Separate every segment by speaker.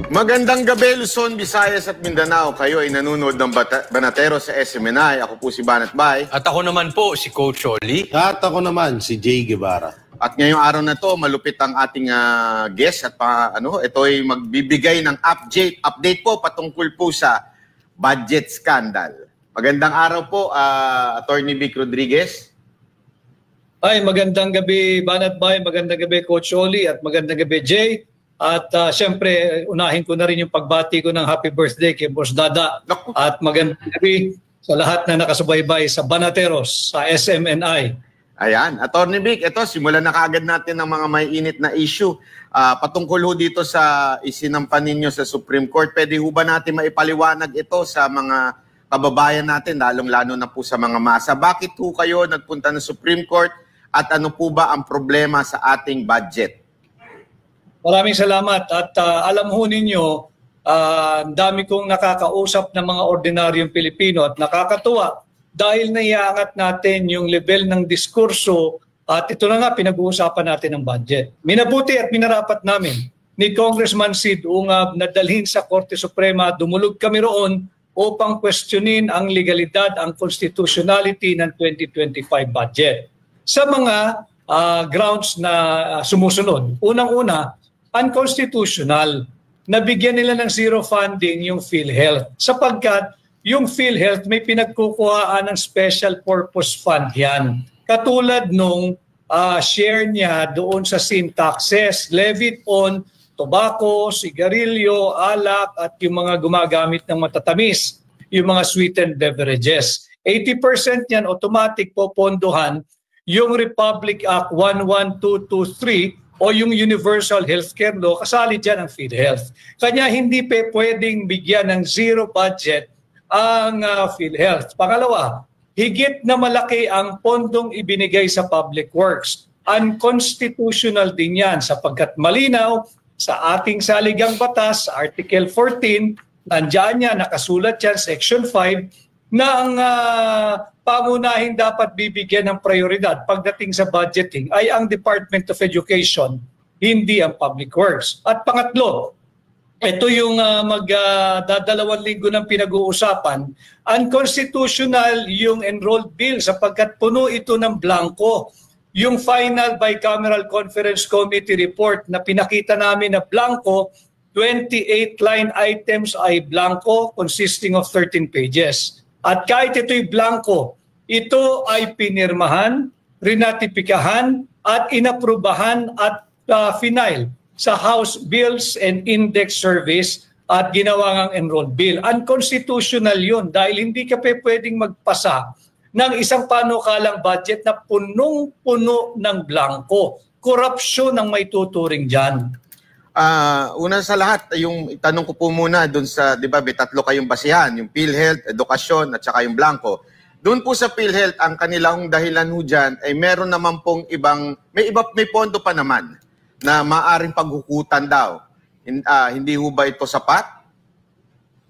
Speaker 1: Magandang gabi, Luzon, Visayas at Mindanao. Kayo ay nanonood ng Banatero sa SMNI. Ako po si Banat Bay.
Speaker 2: At ako naman po si Coach Oli.
Speaker 3: At ako naman si Jay Guevara.
Speaker 1: At ngayong araw na to, malupit ang ating guest at ito ay magbibigay ng update po patungkol po sa budget scandal. Magandang araw po, Attorney Vic Rodriguez.
Speaker 4: Ay, magandang gabi Banat Bay, magandang gabi Coach Oli at magandang gabi Jay. At siyempre, unahin ko na rin yung pagbati ko ng happy birthday kay Boss Dada. At magandang gabi sa lahat na nakasubaybay sa Banateros, sa SMNI.
Speaker 1: Ayan. Attorney Vic, ito, simulan na kaagad natin ng mga may init na issue. Patungkol ho dito sa isinampan ninyo sa Supreme Court, pwede ho ba natin maipaliwanag ito sa mga kababayan natin, lalong-lalo na po sa mga masa? Bakit ho kayo nagpunta ng Supreme Court at ano po ba ang problema sa ating budget?
Speaker 4: Maraming salamat at alam ho ninyo, dami kong nakakausap ng mga ordinaryong Pilipino at nakakatuwa dahil naiangat natin yung level ng diskurso at ito na nga pinag-uusapan natin ng budget. Minabuti at minarapat namin ni Congressman Sid Ungab na dalhin sa Korte Suprema, dumulog kami roon upang questionin ang legalidad, ang constitutionality ng 2025 budget. Sa mga grounds na sumusunod, unang-una, unconstitutional na bigyan nila ng zero funding yung PhilHealth sapagkat yung PhilHealth may pinagkukuhaan ng special purpose fund yan. Katulad nung share niya doon sa sin taxes levied on tobacco, sigarilyo, alak at yung mga gumagamit ng matatamis, yung mga sweetened beverages. 80% yan automatic popondohan yung Republic Act 11223 o yung Universal Healthcare Law, kasali dyan ang PhilHealth. Kanya hindi pwedeng bigyan ng zero budget ang PhilHealth. Pangalawa, higit na malaki ang pondong ibinigay sa public works. Unconstitutional din yan sapagkat malinaw sa ating saligang batas, Article 14, nandiyan yan, nakasulat yan, Section 5, na ang pangunahing dapat bibigyan ng prioridad pagdating sa budgeting ay ang Department of Education, hindi ang Public Works. At pangatlo, ito yung magdadalawang linggo ng pinag-uusapan, unconstitutional yung enrolled bill sapagkat puno ito ng blanco. Yung final bicameral conference committee report na pinakita namin na blanco, 28 line items ay blanco consisting of 13 pages. At kahit ito'y blanco, ito ay pinirmahan, rinatipikahan at inaprubahan at final sa House Bills and Index Service at ginawa ngang enrolled bill. Unconstitutional yun dahil hindi ka pwedeng magpasa ng isang panukalang budget na punong-puno ng blanco. Korupsyon ang may tuturing dyan.
Speaker 1: Una sa lahat, yung itanong ko po muna doon sa, di ba, may tatlo kayong basihan, yung PhilHealth, edukasyon, at saka yung blanco. Doon po sa PhilHealth, ang kanilang dahilan ho dyan ay meron naman pong may pondo pa naman na maaring paghukutan daw. Hindi ho ba ito sapat?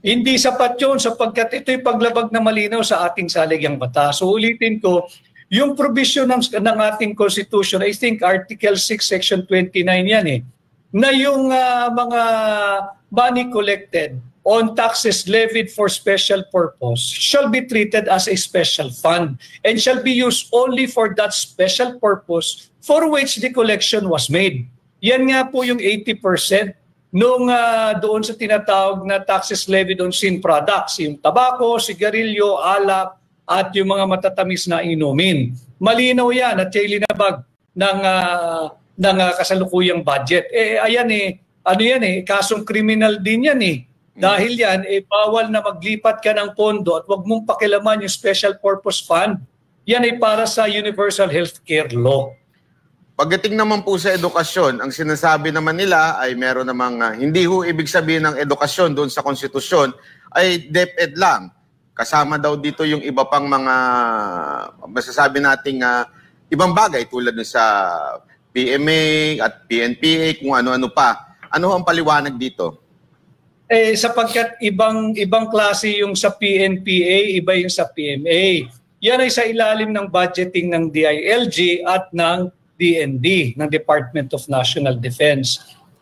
Speaker 4: Hindi sapat yun sapagkat ito'y paglabag na malinaw sa ating saligang batas. So ulitin ko, yung provision ng ating Constitution, I think Article 6, Section 29 yan na yung mga money collected on taxes levied for special purpose shall be treated as a special fund and shall be used only for that special purpose for which the collection was made. Yan nga po yung 80% nung doon sa tinatawag na taxes levied on sin products, yung tabako, sigarilyo, alak, at yung mga matatamis na inumin. Malinaw yan at yung linabag ng kasalukuyang budget. Kasong kriminal din yan Dahil yan, bawal na maglipat ka ng pondo at wag mong pakilaman yung special purpose fund. Yan ay para sa Universal Healthcare Law.
Speaker 1: Pagdating naman po sa edukasyon, ang sinasabi naman nila ay meron namang hindi ho ibig sabihin ng edukasyon doon sa konstitusyon ay DepEd lang. Kasama daw dito yung iba pang mga masasabi nating ibang bagay tulad sa PMA at PNPA, kung ano-ano pa. Ano ang paliwanag dito?
Speaker 4: Sapagkat ibang klase yung sa PNPA, iba yung sa PMA. Yan ay sa ilalim ng budgeting ng DILG at ng DND, ng Department of National Defense.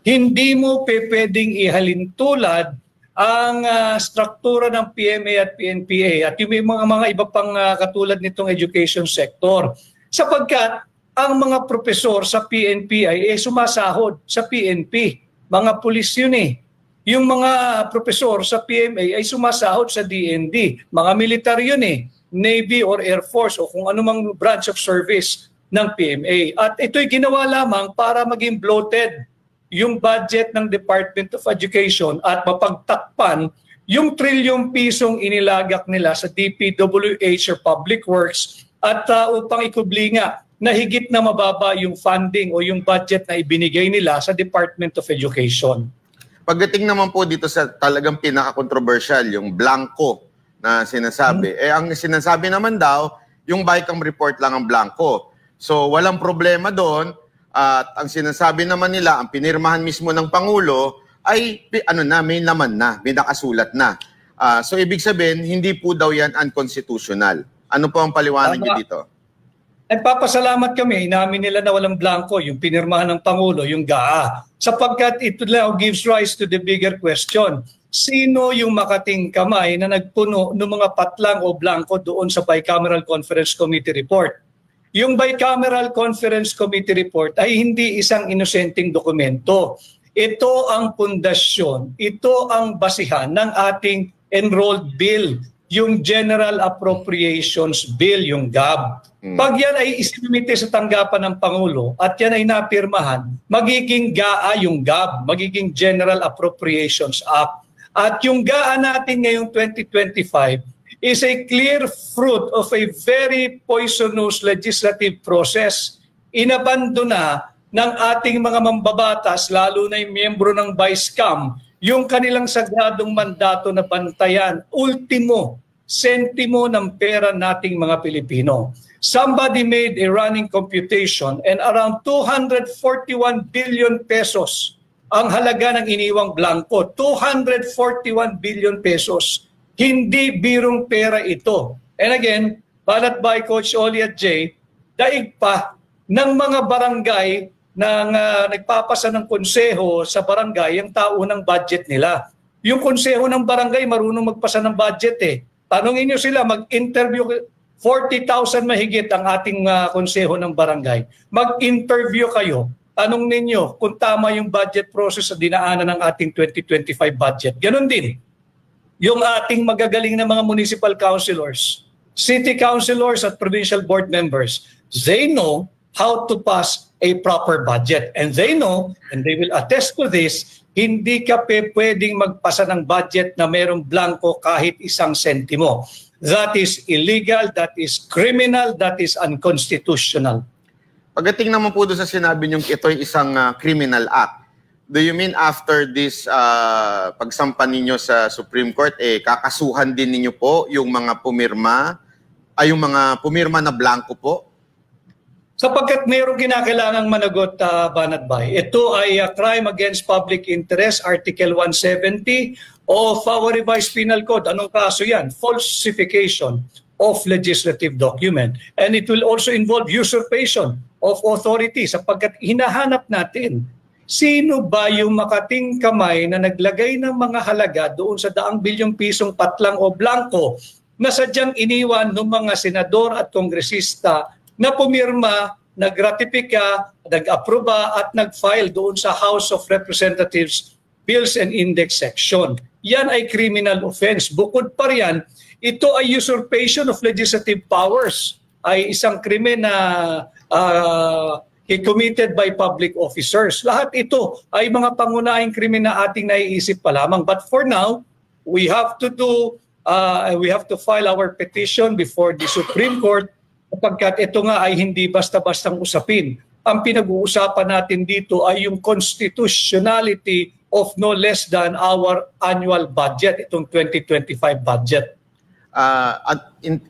Speaker 4: Hindi mo pwedeng ihalin tulad ang struktura ng PMA at PNPA at yung mga iba pang katulad nitong education sector. Sapagkat ang mga propesor sa PNP ay sumasahod sa PNP. Mga pulis yun eh. Yung mga propesor sa PMA ay sumasahod sa DND. Mga militar yun eh. Navy or Air Force o kung anumang branch of service ng PMA. At ito'y ginawa lamang para maging bloated yung budget ng Department of Education at mapagtakpan yung trilyong pisong inilagak nila sa DPWH or Public Works at upang ikubli nga na higit na mababa yung funding o yung budget na ibinigay nila sa Department of Education.
Speaker 1: Pagdating naman po dito sa talagang pinaka-controversial, yung blanco na sinasabi, ang sinasabi naman daw, yung BICAM report lang ang blanco. So walang problema doon at ang sinasabi naman nila, ang pinirmahan mismo ng Pangulo ay may laman na, may nakasulat na. So ibig sabihin, hindi po daw yan unconstitutional. Ano po ang paliwanag niyo dito?
Speaker 4: Nagpapasalamat kami, inamin nila na walang blanco, yung pinirmahan ng Pangulo, yung GAA. Sapagkat ito now gives rise to the bigger question. Sino yung makating kamay na nagpuno ng mga patlang o blanco doon sa Bicameral Conference Committee report? Yung Bicameral Conference Committee report ay hindi isang inosenteng dokumento. Ito ang pundasyon, ito ang basihan ng ating enrolled bill, yung General Appropriations Bill, yung GAB. Pag yan ay isinumite sa tanggapan ng Pangulo at yan ay napirmahan, magiging GAA yung GAB, magiging General Appropriations Act. At yung GAA natin ngayong 2025 is a clear fruit of a very poisonous legislative process. Inabandona ng ating mga mambabatas, lalo na yung miyembro ng BICAM, yung kanilang sagradong mandato na bantayan, ultimo sentimo ng pera nating mga Pilipino. Somebody made a running computation and around 241 billion pesos ang halaga ng iniwang blanco. 241 billion pesos. Hindi birong pera ito. And again, balat by Coach Oli at Jay, daig pa ng mga barangay nang nagpapasa ng konseho sa barangay ang taunang budget nila. Yung konseho ng barangay marunong magpasa ng budget eh. Tanungin nyo sila, mag-interview, 40,000 mahigit ang ating konseho ng barangay. Mag-interview kayo, tanong ninyo kung tama yung budget process sa dinaanan ng ating 2025 budget. Ganon din, yung ating magagaling na mga municipal councilors, city councilors at provincial board members, they know how to pass a proper budget. And they know, and they will attest to this, hindi ka pwedeng magpasa ng budget na merong blanco kahit isang sentimo. That is illegal, that is criminal, that is unconstitutional.
Speaker 1: Pagdating naman po doon sa sinabi niyong ito'y isang criminal act, do you mean after this pagsampa ninyo sa Supreme Court, kakasuhan din ninyo po yung mga pumirma, yung mga pumirma na blanco po?
Speaker 4: Sapagkat mayroong kinakailangang managot, Banat Bay. Ito ay crime against public interest, Article 170 of our revised penal code. Anong kaso yan? Falsification of legislative document. And it will also involve usurpation of authority sapagkat hinahanap natin sino ba yung makating kamay na naglagay ng mga halaga doon sa daang bilyong pisong patlang o blanco na sadyang iniwan ng mga senador at kongresista na pumirma, nagratifika, nag-aproba at nag-file doon sa House of Representatives Bills and Index Section. Yan ay criminal offense. Bukod pa riyan, ito ay usurpation of legislative powers. Ay isang krimen na committed by public officers. Lahat ito ay mga pangunahing krimen na ating naiisip pa lamang. But for now, we have to file our petition before the Supreme Court sapagkat ito nga ay hindi basta-bastang usapin. Ang pinag-uusapan natin dito ay yung constitutionality of no less than our annual budget, itong 2025 budget.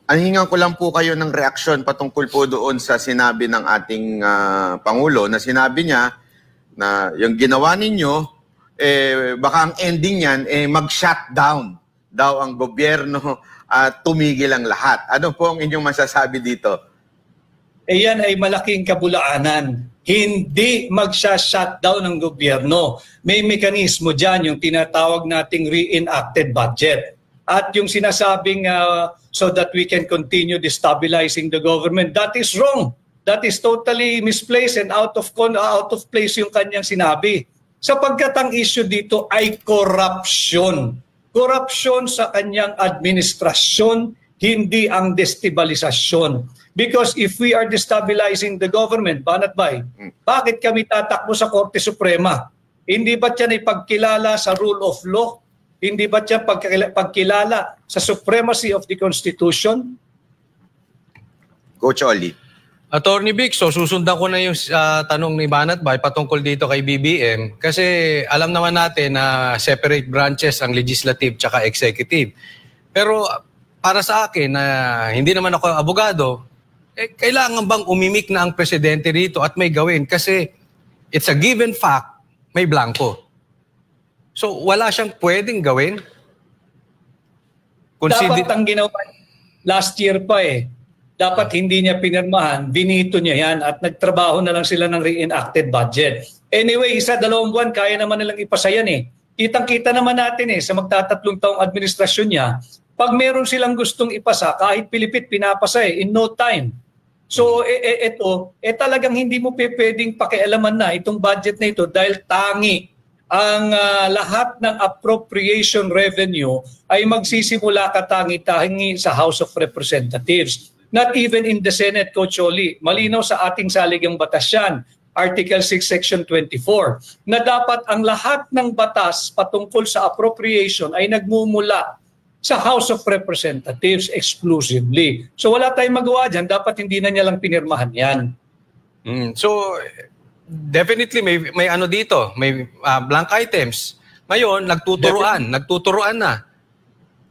Speaker 1: Hingan ko lang po kayo ng reaksyon patungkol po doon sa sinabi ng ating Pangulo na sinabi niya na yung ginawa ninyo, baka ang ending niyan, mag-shutdown daw ang gobyerno at tumigil ang lahat. Ano po ang inyong masasabi dito?
Speaker 4: Yan ay malaking kabulaanan. hindi magsha-shutdown ng gobyerno. May mekanismo dyan, yung tinatawag nating reenacted budget. At yung sinasabing so that we can continue destabilizing the government, that is wrong. That is totally misplaced and out of place yung kanyang sinabi. Sapagkat ang issue dito ay corruption. Corruption sa kanyang administrasyon, hindi ang destabilisasyon. Because if we are destabilizing the government, Banat Bay, bakit kami tatakbo sa Korte Suprema? Hindi ba yan ay pagkilala sa rule of law? Hindi ba yan pagkilala sa supremacy of the Constitution?
Speaker 1: Coach Oli.
Speaker 2: Attorney Vic, so susundan ko na yung tanong ni Banat Bay patungkol dito kay BBM kasi alam naman natin na separate branches ang legislative tsaka executive. Pero para sa akin na hindi naman ako abogado, kailangan bang umimik na ang presidente rito at may gawin? Kasi it's a given fact, may blanco. So wala siyang pwedeng gawin?
Speaker 4: Dapat ang ginawa last year pa Dapat hindi niya pinirmahan, binito niya yan at nagtrabaho na lang sila ng reenacted budget. Anyway, 1-2 buwan, kaya naman nilang ipasa yan Kitang-kita naman natin sa magtatatlong taong administrasyon niya, pag meron silang gustong ipasa, kahit pilipit, pinapasa in no time. So ito, talagang hindi mo pwedeng pakialaman na itong budget na ito dahil tangi ang lahat ng appropriation revenue ay magsisimula katangi-tangi sa House of Representatives. Not even in the Senate, Coach Oli. Malinaw sa ating saligang batas yan, Article 6, Section 24, na dapat ang lahat ng batas patungkol sa appropriation ay nagmumula sa House of Representatives exclusively. So wala tayong magawa dyan, dapat hindi na niya lang pinirmahan yan.
Speaker 2: So definitely may ano dito, may blank items. Ngayon, nagtuturuan na.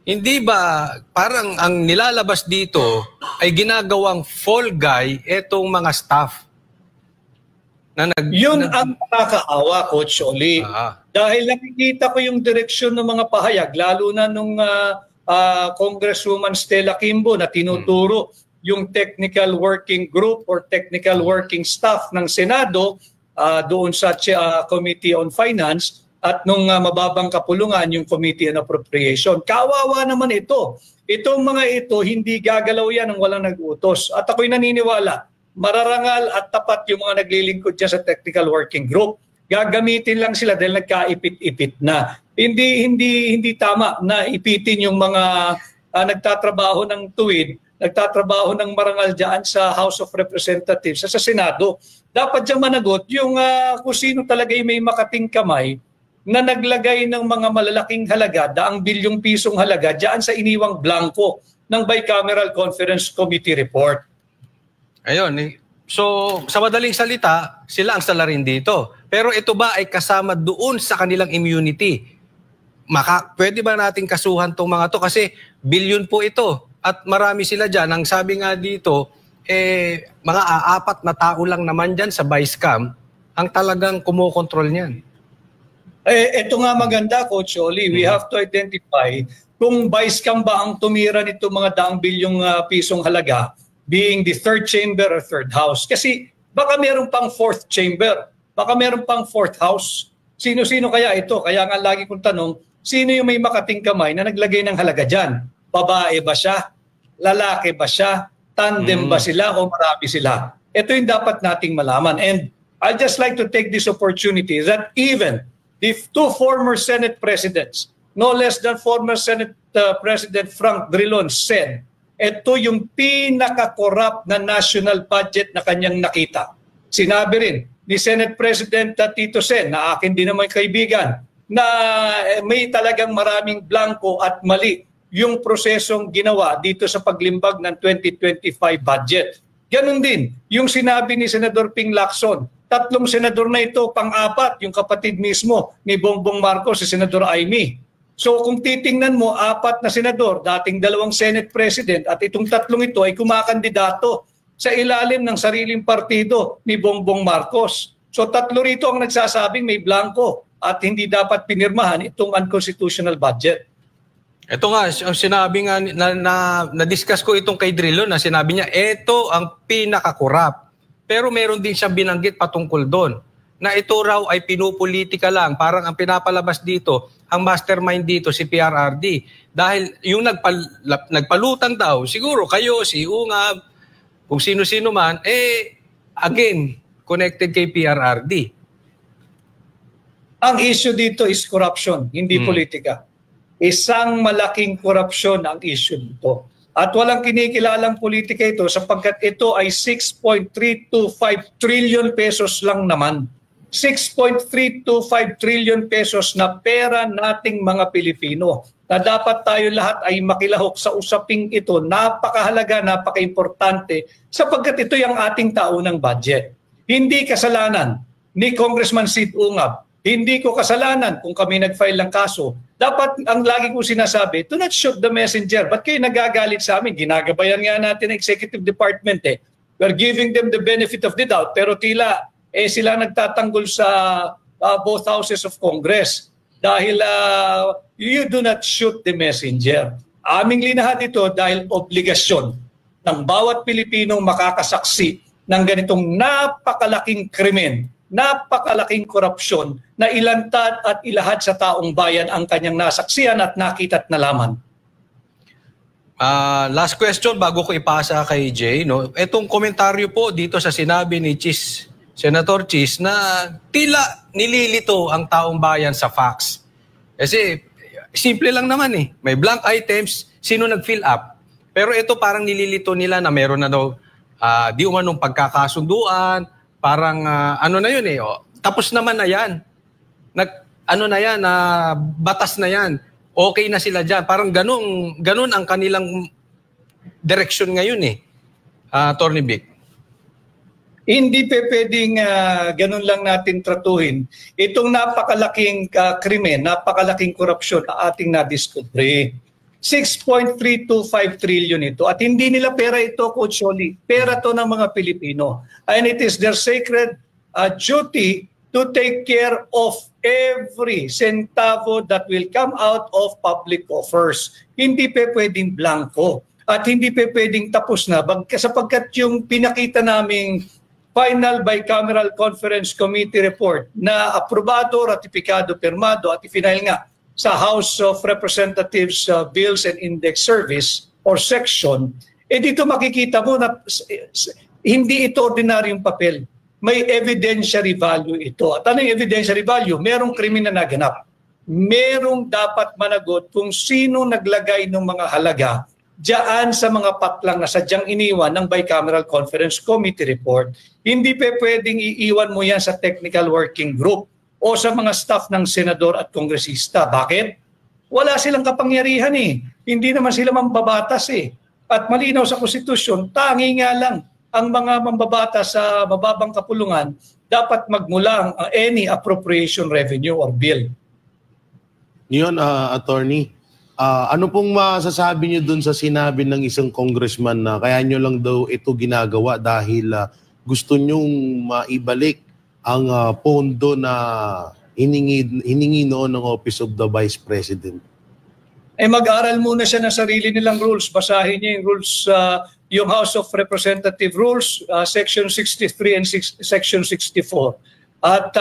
Speaker 2: Hindi ba parang ang nilalabas dito ay ginagawang fall guy etong mga staff?
Speaker 4: Yun ang nakakaawa, Coach Oli. Dahil nakikita ko yung direksyon ng mga pahayag, lalo na nung Congresswoman Stella Kimbo na tinuturo yung technical working group or technical working staff ng Senado doon sa Committee on Finance at nung mababang kapulungan yung Committee on Appropriation. Kawawa naman ito. Itong mga ito, hindi gagalaw yan ng walang nag-utos. At ako'y naniniwala, mararangal at tapat yung mga naglilingkod dyan sa technical working group. Gagamitin lang sila dahil nagkaipit-ipit na. Hindi tama na ipitin yung mga nagtatrabaho ng tuwid, nagtatrabaho ng marangal dyan sa House of Representatives, sa Senado. Dapat dyan managot yung kung sino talaga may makating kamay na naglagay ng mga malalaking halaga, daang bilyong pisong halaga dyan sa iniwang blanco ng Bicameral Conference Committee report.
Speaker 2: Ayun. So, sa madaling salita, sila ang salarin dito. Pero ito ba ay kasama doon sa kanilang immunity? Pwede ba natin kasuhan tong mga to? Kasi bilyon po ito. At marami sila dyan. Ang sabi nga dito, mga 4 na tao lang naman dyan sa Vicecam ang talagang kumokontrol niyan.
Speaker 4: Ito nga maganda, Coach Oli. We have to identify kung Vicecam ba ang tumira nito mga daang bilyong pisong halaga, being the 3rd chamber or 3rd house. Kasi baka meron pang 4th chamber, baka meron pang 4th house. Sino-sino kaya ito? Kaya nga lagi kong tanong, sino yung may makating kamay na naglagay ng halaga dyan? Babae ba siya? Lalaki ba siya? Tandem ba sila o marami sila? Ito yung dapat nating malaman. And I'd just like to take this opportunity that even the 2 former Senate presidents, no less than former Senate President Frank Drilon said, ito yung pinaka-corrupt na national budget na kanyang nakita. Sinabi rin ni Senate President Tito Sen, na akin din naman kaibigan, na may talagang maraming blanco at mali yung prosesong ginawa dito sa paglimbag ng 2025 budget. Ganon din yung sinabi ni Senador Ping Lacson. 3 senador na ito, pang-4, yung kapatid mismo ni Bongbong Marcos, si Senador Amy. So kung titingnan mo, 4 na senador, dating 2 Senate President at itong 3 ito ay kumakandidato sa ilalim ng sariling partido ni Bongbong Marcos. So 3 rito ang nagsasabing may blanco at hindi dapat pinirmahan itong unconstitutional budget.
Speaker 2: Ito nga, sinabi nga, na-discuss ko itong kay Drilon na sinabi niya, ito ang pinaka-corrupt. Pero meron din siyang binanggit patungkol doon na ito raw ay pinupolitika lang. Parang ang pinapalabas dito, ang mastermind dito si PRRD. Dahil yung nagpalutang daw, siguro kayo, si Ungab, kung sino-sino man, again, connected kay PRRD.
Speaker 4: Ang issue dito is corruption, hindi politika. Isang malaking korupsyon ang issue dito. At walang kinikilalang politika ito sapagkat ito ay 6.325 trillion pesos lang naman. 6.325 trillion pesos na pera nating mga Pilipino na dapat tayo lahat ay makilahok sa usaping ito. Napakahalaga, napaka-importante sapagkat ito yung ating taunang budget. Hindi kasalanan ni Congressman Sid Ungab. Hindi ko kasalanan kung kami nag-file ng kaso. Dapat, ang lagi ko sinasabi, do not shoot the messenger. Ba't kayo nagagalit sa amin? Ginagabayan nga natin ang executive department eh. We're giving them the benefit of the doubt. Pero tila, sila nagtatanggol sa both houses of Congress. Dahil you do not shoot the messenger. Aming linahat ito dahil obligasyon ng bawat Pilipinong makakasaksi ng ganitong napakalaking krimen, napakalaking korupsyon na ilantad at ilahad sa taong bayan ang kanyang nasaksihan at nakita at nalaman.
Speaker 2: Last question bago ko ipasa kay Jay. No? Itong komentaryo po dito sa sinabi ni Senator Chis na tila nililito ang taong bayan sa facts. Kasi simple lang naman eh. May blank items, sino nag-fill up. Pero ito parang nililito nila na meron na daw di umanong pagkakasunduan. Parang ano na yun eh, tapos naman na yan. Batas na yan. Okay na sila dyan. Parang ganun ang kanilang direction ngayon eh. Attorney Vic.
Speaker 4: Hindi pwedeng ganun lang natin tratuhin. Itong napakalaking krimen, napakalaking korupsyon na ating nadiskubre. 6.325 trillion ito. At hindi nila pera ito, Coach Oli. Pera to ng mga Pilipino. And it is their sacred duty to take care of every centavo that will come out of public offers. Hindi pwedeng blanco. At hindi pwedeng tapos na. Sapagkat yung pinakita naming final bicameral conference committee report na aprobado, ratifikado, pirmado at i-final nga sa House of Representatives Bills and Index Service or section, dito makikita mo na hindi ito ordinaryong papel. May evidentiary value ito. At ano yung evidentiary value? Merong krimen na naganap. Merong dapat managot kung sino naglagay ng mga halaga diyan sa mga patlang na sadyang iniwan ng Bicameral Conference Committee report. Hindi pwedeng iiwan mo yan sa technical working group o sa mga staff ng senador at kongresista. Bakit? Wala silang kapangyarihan eh. Hindi naman sila mambabatas eh. At malinaw sa konstitusyon, tangi nga lang ang mga mambabatas sa mababang kapulungan dapat magmulang any appropriation revenue or bill.
Speaker 3: Yun, attorney. Ano pong masasabi niyo dun sa sinabi ng isang congressman na kaya nyo lang daw ito ginagawa dahil gusto nyong maibalik ang pondo na hiningi noon ng Office of the Vice President?
Speaker 4: Mag-aral muna siya ng sarili nilang rules. Basahin niya yung rules, yung House of Representative Rules, Section 63 and Section 64. At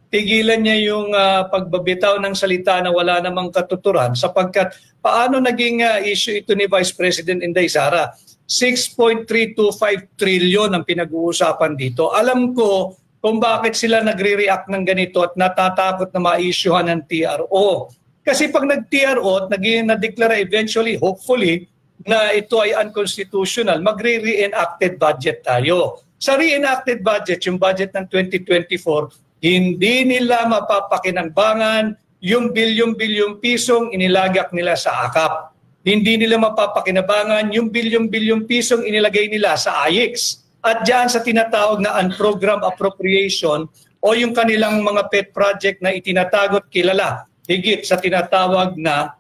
Speaker 4: tigilan niya yung pagbabitaw ng salita na wala namang katuturan sapagkat paano naging issue ito ni Vice President Inday Sara? 6.325 trillion ang pinag-uusapan dito. Alam ko kung bakit sila nagre-react ng ganito at natatakot na ma-issuehan ng TRO. Kasi pag nag-TRO at na-declare eventually, hopefully, na ito ay unconstitutional, magre-reenacted budget tayo. Sa reenacted budget, yung budget ng 2024, hindi nila mapapakinangbangan yung bilyong-bilyong pisong inilagak nila sa AKAP. Hindi nila mapapakinabangan yung bilyong-bilyong pisong inilagay nila sa AIX. At diyan sa tinatawag na unprogrammed appropriation o yung kanilang mga pet project na itinatagot kilala higit sa tinatawag na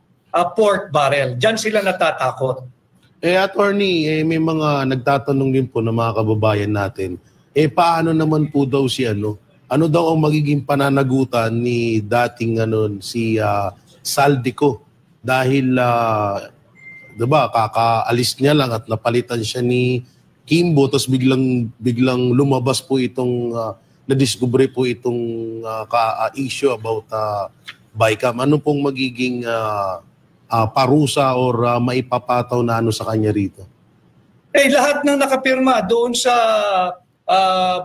Speaker 4: pork barrel. Diyan sila natatakot.
Speaker 3: Attorney, may mga nagtatanong din po ng mga kababayan natin, paano naman po daw si ano daw ang magiging pananagutan ni dating si Saldico dahil diba kakaalis niya lang at napalitan siya ni Kimbo, tapos biglang lumabas po itong na-discover po itong issue about BICAM. Ano pong magiging parusa or maipapataw na ano sa kanya rito?
Speaker 4: Lahat ng nakapirma doon sa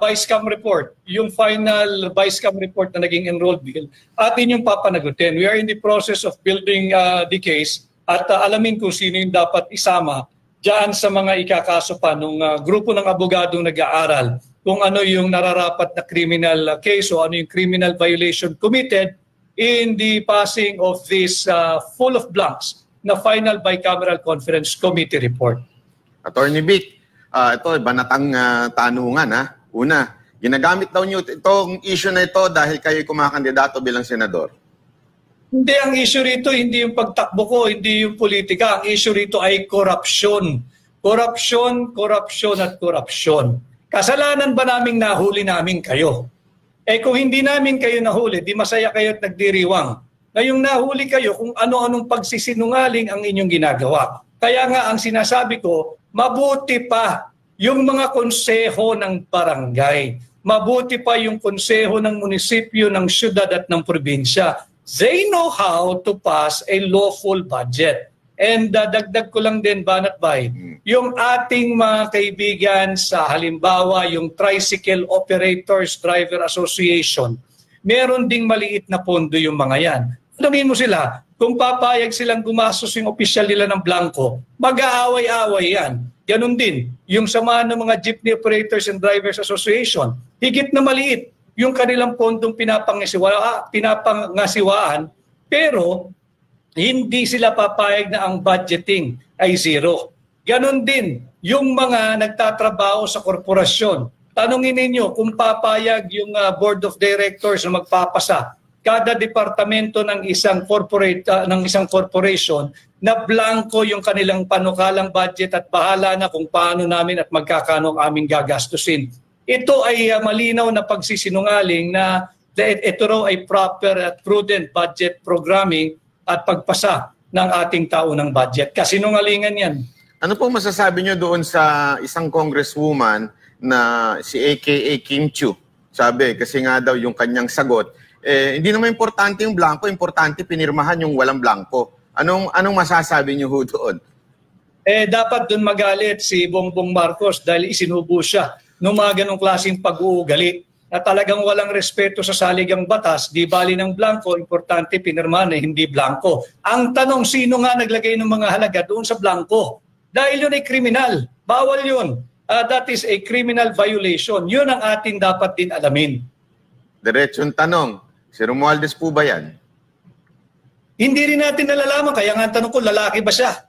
Speaker 4: Vice-Cam report, yung final Vice-Cam report na naging enrolled bill, atin yung papanagutin. We are in the process of building the case at alamin kung sino yung dapat isama diyan sa mga ikakaso pa ng grupo ng abogadong nag-aaral kung ano yung nararapat na criminal case o ano yung criminal violation committed in the passing of this full of blanks na final bicameral conference committee report.
Speaker 1: Attorney Vic, ito banatang tanungan ha. Una, ginagamit daw niyo itong issue na ito dahil kayo kumakandidato bilang senador.
Speaker 4: Hindi, ang issue rito hindi yung pagtakbo ko, hindi yung politika. Ang issue rito ay korupsyon. Korupsyon, korupsyon at korupsyon. Kasalanan ba naming nahuli namin kayo? Kung hindi namin kayo nahuli, di masaya kayo at nagdiriwang. Ngayong nahuli kayo kung ano-anong pagsisinungaling ang inyong ginagawa. Kaya nga ang sinasabi ko, mabuti pa yung mga konseho ng barangay. Mabuti pa yung konseho ng munisipyo, ng syudad at ng probinsya. They know how to pass a lawful budget. And dagdag ko lang din, Banat Bay, yung ating mga kaibigan sa halimbawa, yung Tricycle Operators Driver Association, meron ding maliit na pondo yung mga yan. Tanungin mo sila, kung papayag silang gumastos yung opisyal nila ng blanco, mag-aaway-aaway yan. Ganon din, yung samahan ng mga Jeepney Operators and Drivers Association, higit na maliit yung kanilang pondong pinapangasiwaan, pero hindi sila papayag na ang budgeting ay zero. Ganon din yung mga nagtatrabaho sa korporasyon. Tanungin ninyo kung papayag yung board of directors na magpapasa kada departamento ng isang corporation na blanco yung kanilang panukalang budget at bahala na kung paano namin at magkakano ang aming gagastusin. Ito ay malinaw na pagsisinungaling na ito raw ay proper at prudent budget programming at pagpasa ng ating taunang budget. Kasinungalingan yan.
Speaker 1: Ano po masasabi nyo doon sa isang congresswoman na si AKA Kim Chiu? Sabi, kasi nga daw yung kanyang sagot, hindi naman importante yung blanco, importante pinirmahan yung walang blanco. Anong masasabi nyo doon?
Speaker 4: Dapat doon magalit si Bongbong Marcos dahil isinubo siya ng mga ganong klaseng pag-uugali na talagang walang respeto sa saligang batas, di bali ng blanco, importante pinirmahan na hindi blanco. Ang tanong, sino nga naglagay ng mga halaga doon sa blanco? Dahil yun ay kriminal. Bawal yun. That is a criminal violation. Yun ang atin dapat din alamin.
Speaker 1: Diretsong tanong, si Romualdez po ba yan?
Speaker 4: Hindi rin natin nalalaman. Kaya nga tanong ko, lalaki ba siya?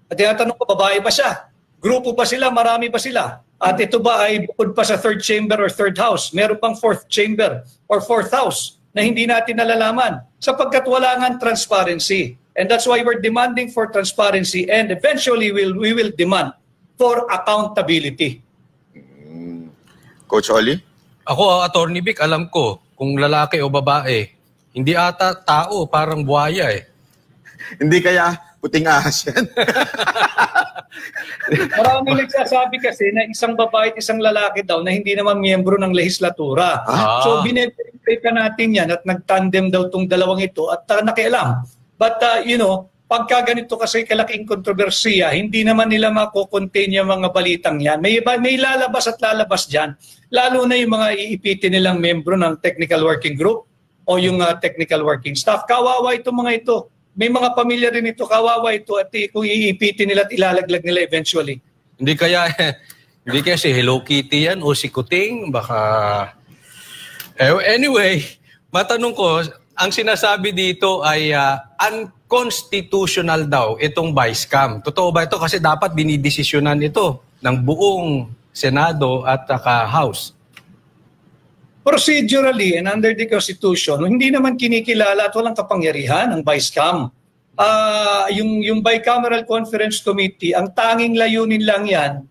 Speaker 4: At tinatanong ko, babae ba siya? Grupo ba sila? Marami ba sila? At ito ba ay bukod pa sa third chamber or third house? Meron pang fourth chamber or fourth house na hindi natin nalalaman sapagkat wala nga transparency. And that's why we're demanding for transparency and eventually we will demand for accountability.
Speaker 1: Coach Oli?
Speaker 2: Ako, Attorney Vic, alam ko kung lalaki o babae, hindi ata tao, parang buhaya eh.
Speaker 1: Hindi kaya puting ahas yan?
Speaker 4: Maraming nagsasabi kasi na isang babae at isang lalaki daw na hindi naman miyembro ng lehislatura. So bine-verify ka natin yan at nagtandem daw itong dalawang ito at nakialam. But pagka ganito kasi kalaking kontrobersiya, hindi naman nila mako-contain yung mga balitang yan. May lalabas at lalabas dyan, lalo na yung mga iipitin nilang membro ng technical working group o yung technical working staff. Kawawa itong mga ito. May mga pamilya rin ito, kawawa ito at kung iipitin nila at ilalaglag nila eventually.
Speaker 2: Hindi kaya si Hello Kitty yan o si Kuting, baka... Anyway, matanong ko, ang sinasabi dito ay unconstitutional daw itong Vice-Cam. Totoo ba ito? Kasi dapat dinidesisyonan ito ng buong Senado at House.
Speaker 4: Procedurally and under the Constitution, hindi naman kinikilala at walang kapangyarihan ang Vice-Cam. Yung Bicameral Conference Committee, ang tanging layunin lang yan,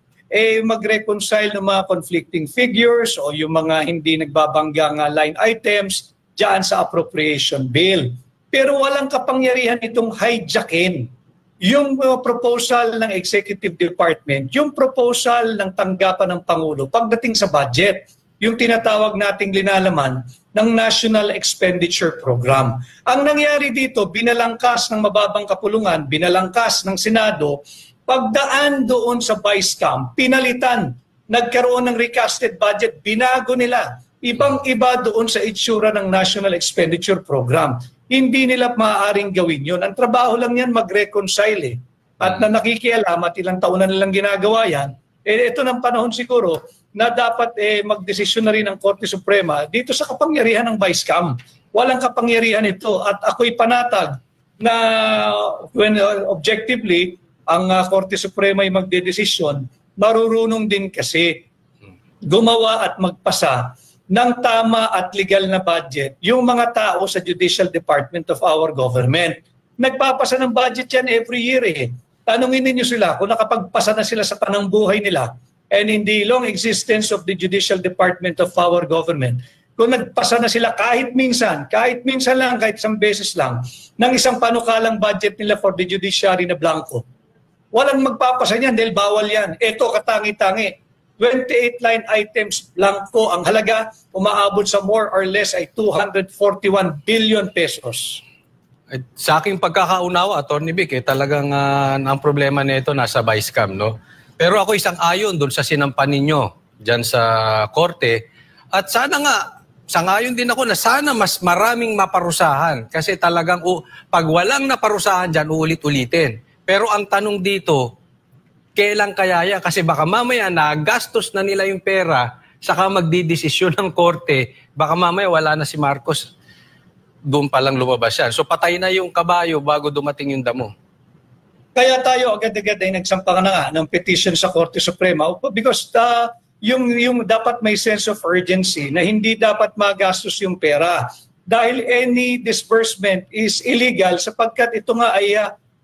Speaker 4: mag-reconcile ng mga conflicting figures o yung mga hindi nagbabanggang line items dyan sa appropriation bill. Pero walang kapangyarihan itong hijackin yung proposal ng Executive Department, yung proposal ng tanggapan ng Pangulo pagdating sa budget, yung tinatawag nating linalaman ng National Expenditure Program. Ang nangyari dito, binalangkas ng mababang kapulungan, binalangkas ng Senado, pagdaan doon sa Vice-Cam, pinalitan, nagkaroon ng recasted budget, binago nila. Ibang-iba doon sa itsura ng National Expenditure Program. Hindi nila maaaring gawin yun. Ang trabaho lang yan mag-reconcile. At na nakikialam at ilang taon na nilang ginagawa yan, ito ng panahon siguro na dapat magdesisyon na rin ang Korte Suprema dito sa kapangyarihan ng Vice-Cam. Walang kapangyarihan ito at ako'y panatag na when objectively ang Korte Suprema ay magdedesisyon, marurunong din kasi gumawa at magpasa ng tama at legal na budget yung mga tao sa Judicial Department of our government. Nagpapasa ng budget yan every year eh. Tanungin ninyo sila kung nakapagpasa na sila sa tanang buhay nila and in the long existence of the Judicial Department of our government. Kung nagpasa na sila kahit minsan lang, kahit isang beses lang, ng isang panukalang budget nila for the judiciary na blanco. Walang magpapasa niyan dahil bawal yan. Ito katangi-tangi. 28 line items blanco, ang halaga umaabot sa more or less ay 241 billion pesos.
Speaker 2: Sa aking pagkakaunawa, Atty. Vic, talagang ang problema nito nasa Vice-Cam, no? Pero ako isang ayon doon sa sinampan ninyo dyan sa korte. At sana nga, sangayon din ako na sana mas maraming maparusahan. Kasi talagang pag walang naparusahan dyan, uulit-ulitin. Pero ang tanong dito, kailan kaya yan? Kasi baka mamaya nagastos na nila yung pera, saka magdidesisyon ng korte, baka mamaya wala na si Marcos, doon pa lang lumabas yan. So patay na yung kabayo bago dumating yung damo.
Speaker 4: Kaya tayo agad-agad ay nagsampa na nga ng petition sa Korte Suprema because yung dapat may sense of urgency na hindi dapat magastos yung pera. Dahil any disbursement is illegal sapagkat ito nga ay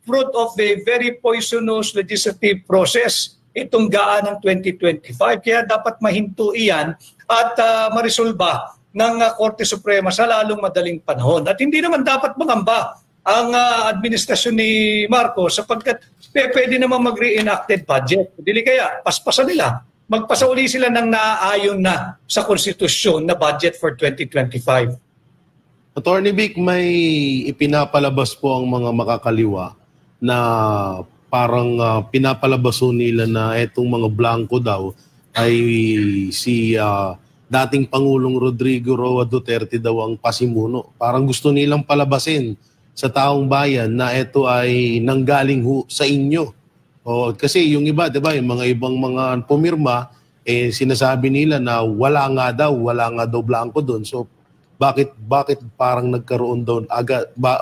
Speaker 4: fruit of a very poisonous legislative process, itong gaan ng 2025. Kaya dapat mahinto iyan at marisolba ng Korte Suprema sa lalong madaling panahon. At hindi naman dapat mangamba ang administrasyon ni Marcos sapagkat pwede naman mag-reenacted budget. Dili kaya, paspasan nila. Magpasa uli sila ng naaayon na sa konstitusyon na budget for 2025.
Speaker 3: Atty. Vic, may ipinapalabas po ang mga makakaliwa na parang pinapalabaso nila na etong mga blanco daw ay si dating Pangulong Rodrigo Roa Duterte daw ang pasimuno. Parang gusto nilang palabasin sa taong bayan na ito ay nanggaling sa inyo. Kasi yung iba, di ba, yung mga ibang mga pumirma, sinasabi nila na wala nga daw blanco doon. So bakit parang nagkaroon doon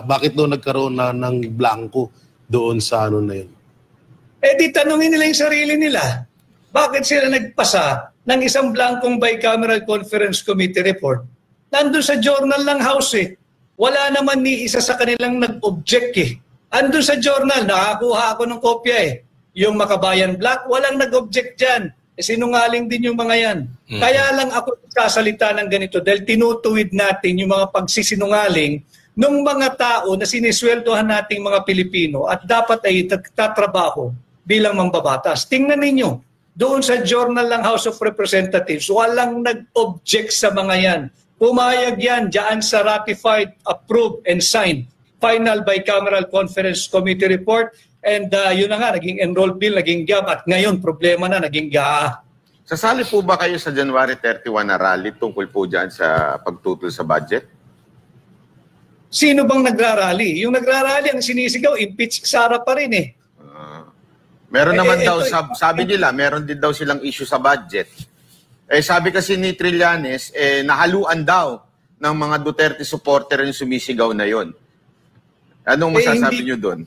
Speaker 3: bakit daw nagkaroon na ng blanco doon sa ano na yun?
Speaker 4: Di tanungin nila yung sarili nila. Bakit sila nagpasa ng isang blankong bicameral conference committee report? Nandun sa journal ng House eh. Wala naman ni isa sa kanilang nag-object eh. Andun sa journal, nakakuha ako ng kopya eh. Yung Makabayan Black, walang nag-object dyan. Sinungaling din yung mga yan. Kaya lang ako sasalita ng ganito dahil tinutuwid natin yung mga pagsisinungaling ng mga tao na sinisweldohan nating mga Pilipino at dapat ay nagtatrabaho bilang mambabatas. Tingnan ninyo, doon sa journal ng House of Representatives, walang nag-object sa mga yan. Pumayag yan dyan sa ratified, approved, and signed final bicameral conference committee report and yun na nga, naging enrolled bill, naging GAB at ngayon problema na, naging GAA.
Speaker 1: Sasali po ba kayo sa January 31 na rally tungkol po dyan sa pagtutol sa budget?
Speaker 4: Sino bang nagrarally? Yung nagrarally, ang sinisigaw, impeach Sara pa rin eh.
Speaker 1: Meron naman daw, sabi nila, meron din daw silang issue sa budget. Sabi kasi ni Trillanes, nahaluan daw ng mga Duterte supporter yung sumisigaw na yon. Anong masasabi nyo doon?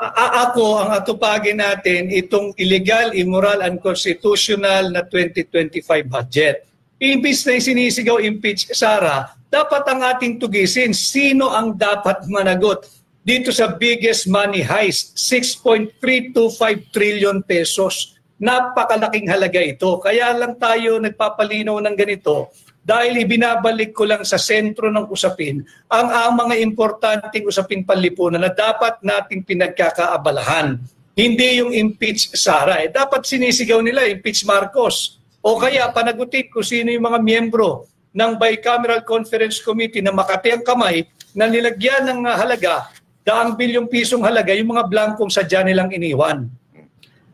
Speaker 4: Ako, ang atupagin natin, itong illegal, immoral, unconstitutional na 2025 budget. Imbis na sinisigaw impeach Sara, dapat ang ating tugisin, sino ang dapat managot dito sa biggest money heist, 6.325 trillion pesos. Napakalaking halaga ito. Kaya lang tayo nagpapalinaw ng ganito dahil ibinabalik ko lang sa sentro ng usapin ang mga importanteng usaping panlipunan na dapat nating pinagkakaabalahan. Hindi yung impeach Sara. Dapat sinisigaw nila, impeach Marcos. O kaya panagutin kung sino yung mga miyembro ng Bicameral Conference Committee na makati ang kamay na nilagyan ng halaga, daang bilyong pisong halaga, yung mga blankong sadya nilang iniwan.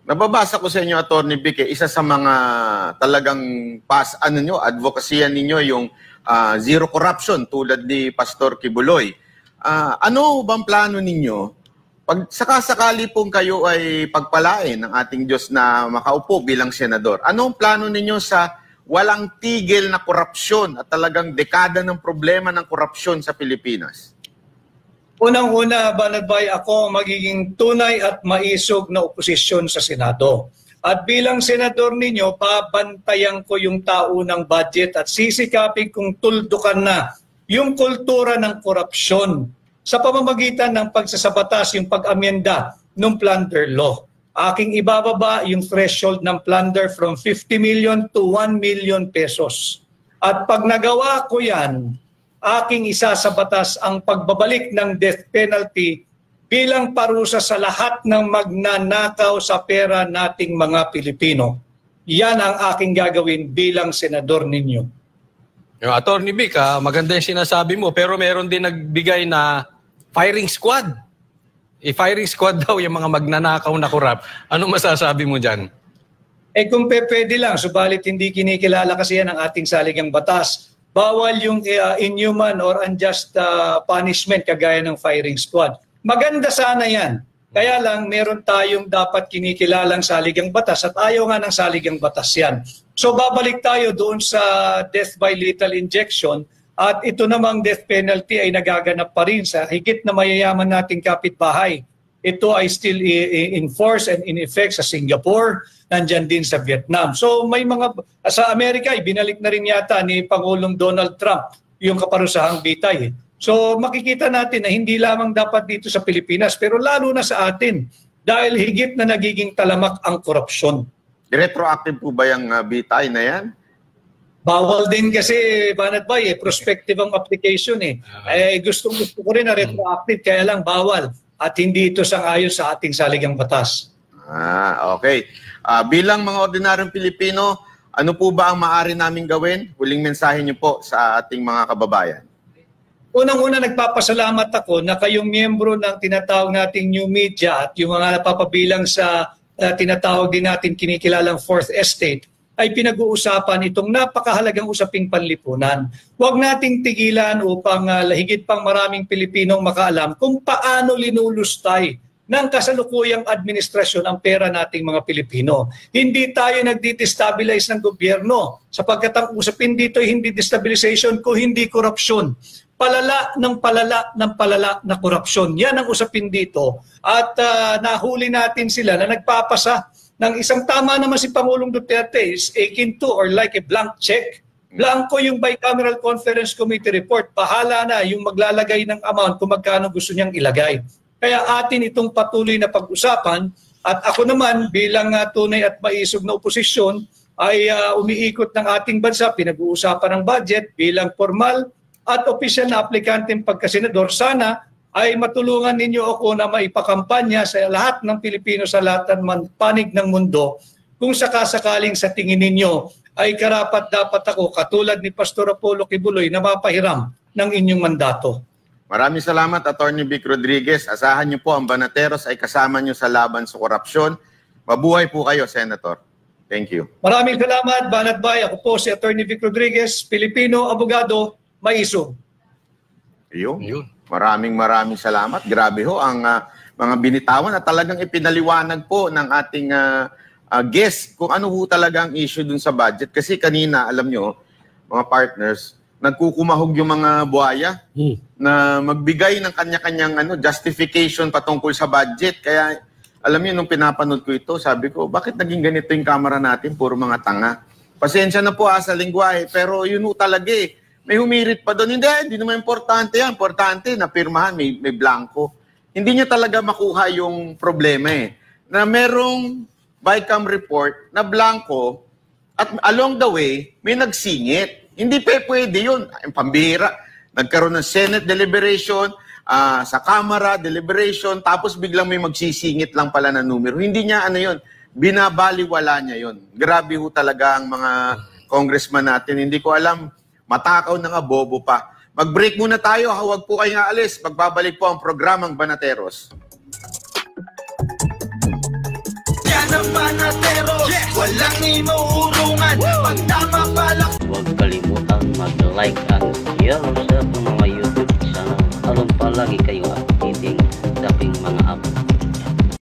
Speaker 1: Nababasa ko sa inyo, Atty. Vic, isa sa mga talagang advocacy ninyo yung zero corruption tulad ni Pastor Kibuloy. Ano bang plano ninyo pag sakasakali pong kayo ay pagpalain ng ating Diyos na makaupo bilang senador? Ano ang plano ninyo sa walang tigil na korupsyon at talagang dekada ng problema ng korupsyon sa Pilipinas?
Speaker 4: Unang-una, Banatbay, ako magiging tunay at maisog na oposisyon sa Senado. At bilang senador ninyo, babantayan ko yung taunang budget at sisikapin kong tuldukan na yung kultura ng korupsyon sa pamamagitan ng pagsasabatas, yung pag-amyenda ng plunder law. Aking ibababa yung threshold ng plunder from 50 million to 1 million pesos. At pag nagawa ko yan, aking isa sa batas ang pagbabalik ng death penalty bilang parusa sa lahat ng magnanakaw sa pera nating mga Pilipino. Yan ang aking gagawin bilang senador ninyo.
Speaker 2: Atty. Vic, maganda yung sinasabi mo, pero meron din nagbigay na firing squad. I-firing squad daw yung mga magnanakaw na korap. Ano masasabi mo dyan?
Speaker 4: Kung pwede lang, subalit hindi kinikilala kasi yan ang ating saligang batas. Bawal yung inhuman or unjust punishment kagaya ng firing squad. Maganda sana yan. Kaya lang meron tayong dapat kinikilalang saligang batas at ayaw nga ng saligang batas yan. So babalik tayo doon sa death by lethal injection at ito namang death penalty ay nagaganap pa rin sa higit na mayayaman nating kapitbahay. Ito ay still in force and in effect sa Singapore, nandyan din sa Vietnam. So may mga, sa Amerika, binalik na rin yata ni Pangulong Donald Trump yung kaparusahang bitay. So makikita natin na hindi lamang dapat dito sa Pilipinas, pero lalo na sa atin, dahil higit na nagiging talamak ang korupsyon.
Speaker 1: Retroactive po ba yung bitay na yan?
Speaker 4: Bawal din kasi, Banatbay, prospective ang application eh. Gusto ko rin na retroactive, kaya lang bawal. At hindi ito sang-ayon sa ating saligang batas.
Speaker 1: Okay. Bilang mga ordinaryong Pilipino, ano po ba ang maaari namin gawin? Huling mensahe niyo po sa ating mga kababayan.
Speaker 4: Unang-una, nagpapasalamat ako na kayong miyembro ng tinatawag nating new media at yung mga napapabilang sa tinatawag din natin kinikilalang Fourth Estate ay pinag-uusapan itong napakahalagang usaping panlipunan. Huwag nating tigilan upang higit pang maraming Pilipinong makaalam kung paano linulustay ng kasalukuyang administrasyon ang pera nating mga Pilipino. Hindi tayo nagdi-destabilize ng gobyerno sapagkat ang usapin dito ay hindi destabilization kung hindi korupsyon. Palala ng palala ng palala na korupsyon. Yan ang usapin dito. At nahuli natin sila na nagpapasa ng isang tama naman si Pangulong Duterte is akin to or like a blank check. Blanco yung Bicameral Conference Committee report. Bahala na yung maglalagay ng amount kung magkano gusto niyang ilagay. Kaya atin itong patuloy na pag-usapan at ako naman bilang tunay at maisog na oposisyon ay umiikot ng ating bansa, pinag-uusapan ng budget bilang formal at opisyal na aplikanteng pagkasenador. Sana ay matulungan ninyo ako na maipakampanya sa lahat ng Pilipino sa lahat ng panig ng mundo kung sakasakaling sa tingin ninyo ay karapat-dapat ako katulad ni Pastor Apollo Kibuloy na mapahiram ng inyong mandato.
Speaker 1: Maraming salamat, Atty. Vic Rodriguez. Asahan niyo po ang Banateros ay kasama niyo sa laban sa korupsyon. Mabuhay po kayo, Senator. Thank you.
Speaker 4: Maraming salamat, Banatbay. Ako po si Atty. Vic Rodriguez, Pilipino, abogado, maisog.
Speaker 1: Yun. Maraming salamat. Grabe ho ang mga binitawan at talagang ipinaliwanag po ng ating guest kung ano ho talaga ang issue dun sa budget. Kasi kanina, alam nyo, mga partners, nagkukumahog yung mga buhaya na magbigay ng kanya-kanyang justification patungkol sa budget. Kaya alam niyo, nung pinapanood ko ito, sabi ko, bakit naging ganito yung camera natin? Puro mga tanga. Pasensya na po sa lingwahe, pero yun ho talaga eh. May humirit pa doon. Hindi naman importante yan. Importante na pirmahan, may blanco. Hindi niya talaga makuha yung problema eh. Na merong BICAM report na blanco at along the way, may nagsingit. Hindi pwede yun. Ang pambihira. Nagkaroon ng Senate deliberation, sa Kamara deliberation, tapos biglang may magsisingit lang pala na numero. Hindi niya ano yun. Binabaliwala niya yun. Grabe ho talaga ang mga congressman natin. Hindi ko alam, matakaw na nga, bobo pa. Mag-break muna tayo, huwag po kayong aalis. Magbabalik po ang programang Banateros.
Speaker 5: Yan ang Banateros, walang inuurungan. Pagtama pala.
Speaker 6: Huwag kalimutang mag-like at share sa mga YouTube channel. Alam palagi kayo